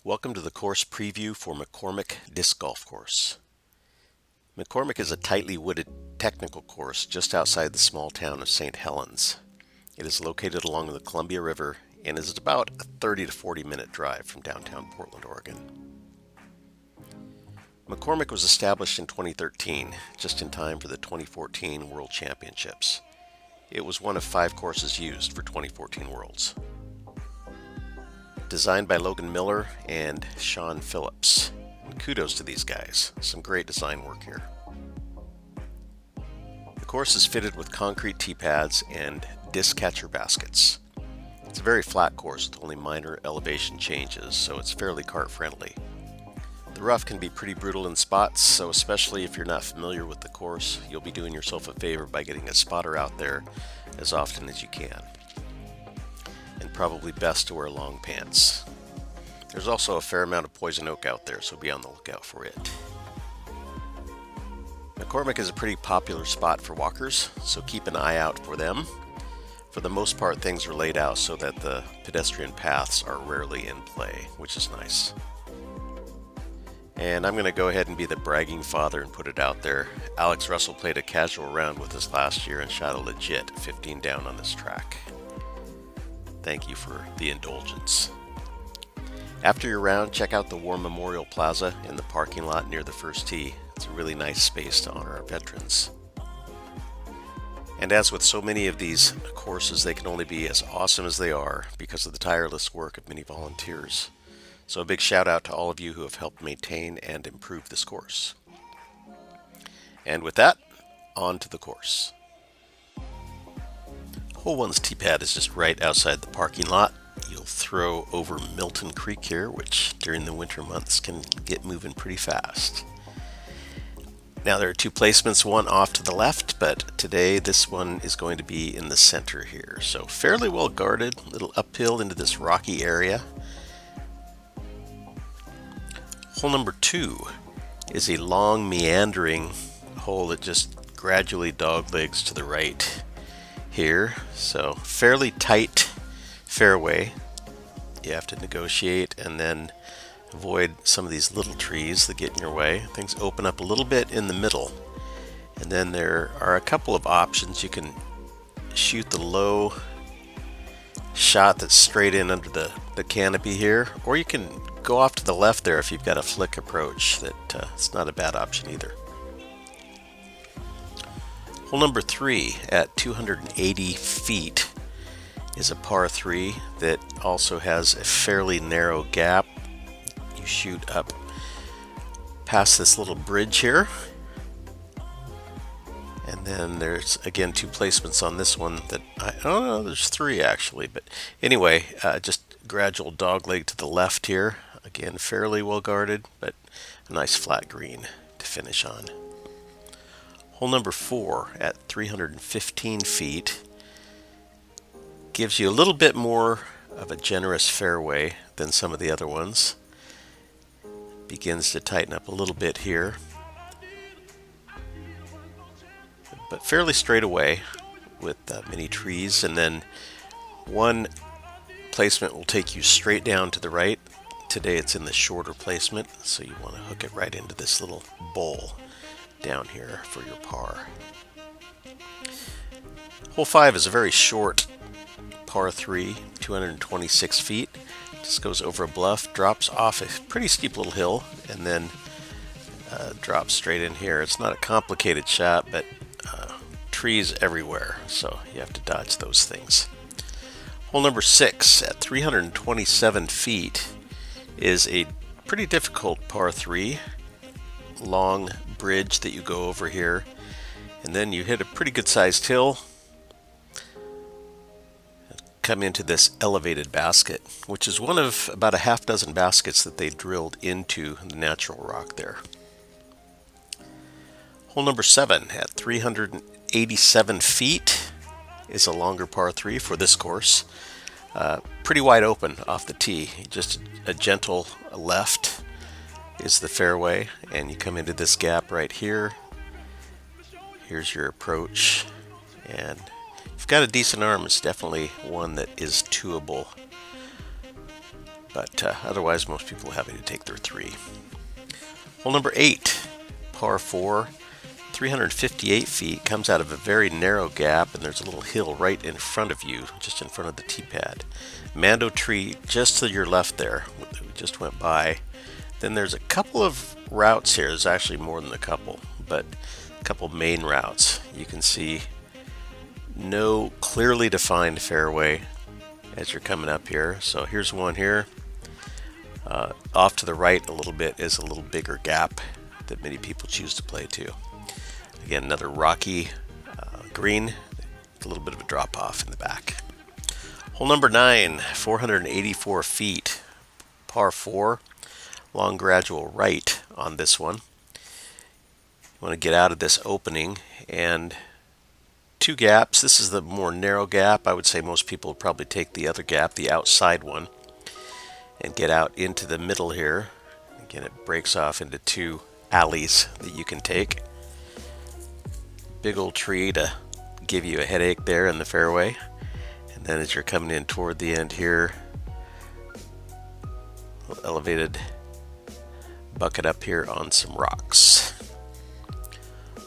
Welcome to the course preview for McCormick Disc Golf Course. McCormick is a tightly wooded technical course just outside the small town of St. Helens. It is located along the Columbia River and is about a 30 to 40 minute drive from downtown Portland, Oregon. McCormick was established in 2013, just in time for the 2014 World Championships. It was one of 5 courses used for 2014 Worlds. Designed by Logan Miller and Sean Phillips. And kudos to these guys. Some great design work here. The course is fitted with concrete tee pads and disc catcher baskets. It's a very flat course with only minor elevation changes, so it's fairly cart friendly. The rough can be pretty brutal in spots, so especially if you're not familiar with the course, you'll be doing yourself a favor by getting a spotter out there as often as you can. And probably best to wear long pants. There's also a fair amount of poison oak out there, so be on the lookout for it. McCormick is a pretty popular spot for walkers, so keep an eye out for them. For the most part, things are laid out so that the pedestrian paths are rarely in play, which is nice. And I'm going to go ahead and be the bragging father and put it out there. Alex Russell played a casual round with us last year and shot a legit 15 down on this track. Thank you for the indulgence. After your round, check out the War Memorial Plaza in the parking lot near the first tee. It's a really nice space to honor our veterans. And as with so many of these courses, they can only be as awesome as they are because of the tireless work of many volunteers. So a big shout out to all of you who have helped maintain and improve this course. And with that, on to the course. Hole 1's tee pad is just right outside the parking lot. You'll throw over Milton Creek here, which during the winter months can get moving pretty fast. Now there are 2 placements, one off to the left, but today this one is going to be in the center here. So fairly well guarded, a little uphill into this rocky area. Hole number 2 is a long meandering hole that just gradually doglegs to the right here, so fairly tight fairway. You have to negotiate and then avoid some of these little trees that get in your way. Things open up a little bit in the middle, and then there are a couple of options. You can shoot the low shot that's straight in under the canopy here, or you can go off to the left there if you've got a flick approach. It's not a bad option either. Hole number 3 at 280 feet is a par 3 that also has a fairly narrow gap. You shoot up past this little bridge here, and then there's again 2 placements on this one that I don't know, there's 3 actually, but anyway, just gradual dogleg to the left here. Again, fairly well guarded, but a nice flat green to finish on. Hole number 4 at 315 feet gives you a little bit more of a generous fairway than some of the other ones. Begins to tighten up a little bit here, but fairly straight away with many trees, and then one placement will take you straight down to the right. Today it's in the shorter placement, so you want to hook it right into this little bowl down here for your par. Hole 5 is a very short par 3, 226 feet. Just goes over a bluff, drops off a pretty steep little hill, and then drops straight in here. It's not a complicated shot, but trees everywhere, so you have to dodge those things. Hole number 6 at 327 feet is a pretty difficult par 3. Long bridge that you go over here, and then you hit a pretty good sized hill, come into this elevated basket, which is one of about a half dozen baskets that they drilled into the natural rock there. Hole number 7 at 387 feet is a longer par 3 for this course. Pretty wide open off the tee, just a gentle left is the fairway, and you come into this gap right here. Here's your approach, and if you've got a decent arm, it's definitely one that is twoable. but otherwise most people are happy to take their 3. Hole number 8, par 4, 358 feet, comes out of a very narrow gap, and there's a little hill right in front of you, just in front of the tee pad. Mando tree just to your left there, we just went by. Then there's a couple of routes here. There's actually more than a couple, but a couple main routes. You can see no clearly defined fairway as you're coming up here. So here's one here. Off to the right a little bit is a little bigger gap that many people choose to play to. Again, another rocky green, a little bit of a drop off in the back. Hole number 9, 484 feet, par 4, long gradual right on this one. You want to get out of this opening, and 2 gaps. This is the more narrow gap. I would say most people would probably take the other gap, the outside one, and get out into the middle here. Again, it breaks off into 2 alleys that you can take. Big old tree to give you a headache there in the fairway. And then as you're coming in toward the end here, a little elevated bucket up here on some rocks.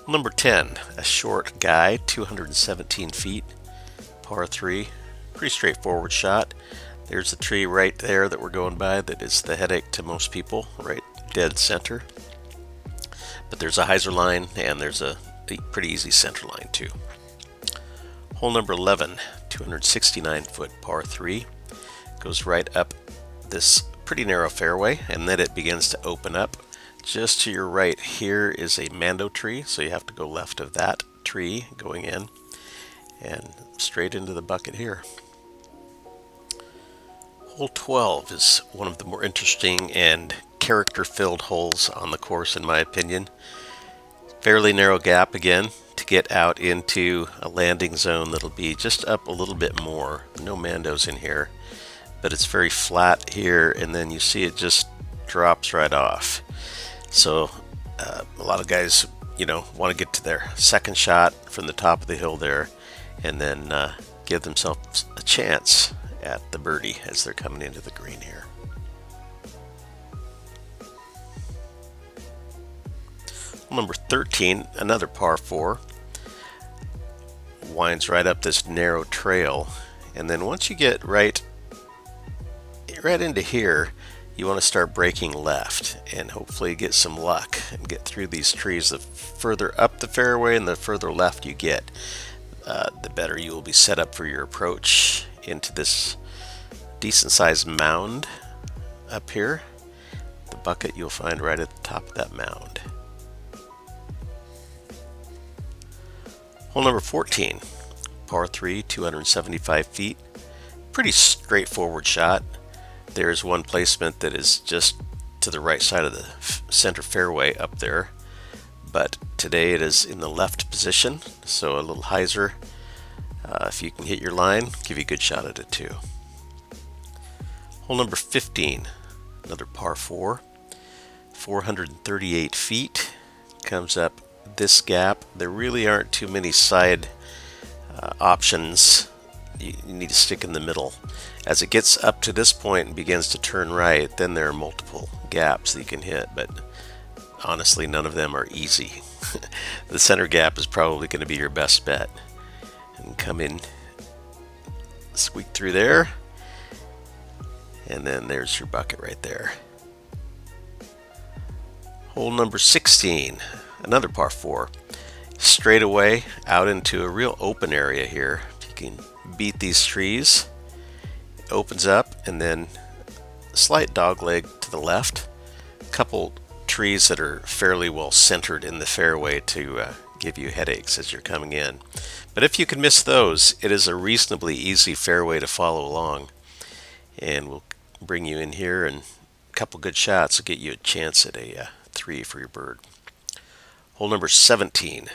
Number 10, a short guy, 217 feet, par 3, pretty straightforward shot. There's the tree right there that we're going by that is the headache to most people, right dead center. But there's a hyzer line, and there's a pretty easy center line too. Hole number 11, 269 foot par 3, goes right up this pretty narrow fairway, and then it begins to open up. Just to your right here is a Mando tree, so you have to go left of that tree going in and straight into the bucket here. Hole 12 is one of the more interesting and character-filled holes on the course, in my opinion. Fairly narrow gap again to get out into a landing zone that'll be just up a little bit more. No Mandos in here, but it's very flat here, and then you see it just drops right off. So a lot of guys, want to get to their second shot from the top of the hill there, and then give themselves a chance at the birdie as they're coming into the green here. Number 13, another par 4, winds right up this narrow trail, and then once you get right into here, you want to start breaking left and hopefully get some luck and get through these trees. The further up the fairway and the further left you get, the better you will be set up for your approach into this decent sized mound up here. The bucket you'll find right at the top of that mound. Hole number 14, par 3, 275 feet. Pretty straightforward shot. There's one placement that is just to the right side of the center fairway up there, but today it is in the left position, so a little hyzer. If you can hit your line, give you a good shot at it too. Hole number 15, another par 4, 438 feet, comes up this gap. There really aren't too many side options. You need to stick in the middle. As it gets up to this point and begins to turn right, then there are multiple gaps that you can hit, but honestly none of them are easy. The center gap is probably going to be your best bet. And come in, squeak through there, and then there's your bucket right there. Hole number 16, another par 4, straight away out into a real open area here. If you can beat these trees, it opens up, and then a slight dog leg to the left, a couple trees that are fairly well centered in the fairway to give you headaches as you're coming in. But if you can miss those, it is a reasonably easy fairway to follow along, and we'll bring you in here, and a couple good shots will get you a chance at a 3 for your bird. Hole number 17,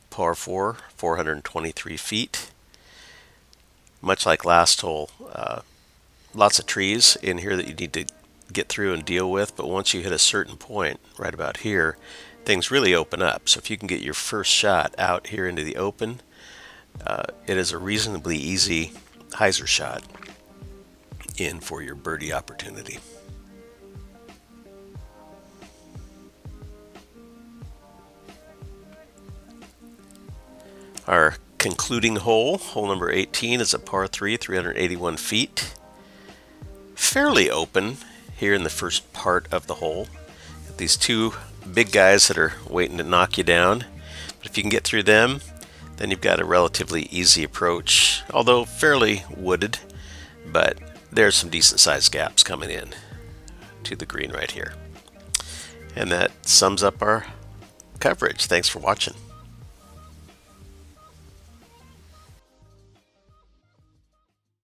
par 4, 423 feet. Much like last hole, lots of trees in here that you need to get through and deal with, but once you hit a certain point right about here, things really open up. So if you can get your first shot out here into the open, it is a reasonably easy hyzer shot. in for your birdie opportunity. Our concluding hole, hole number 18, is a par 3, 381 feet. Fairly open here in the first part of the hole. These two big guys that are waiting to knock you down. But if you can get through them, then you've got a relatively easy approach, although fairly wooded, but there's some decent sized gaps coming in to the green right here. And that sums up our coverage. Thanks for watching.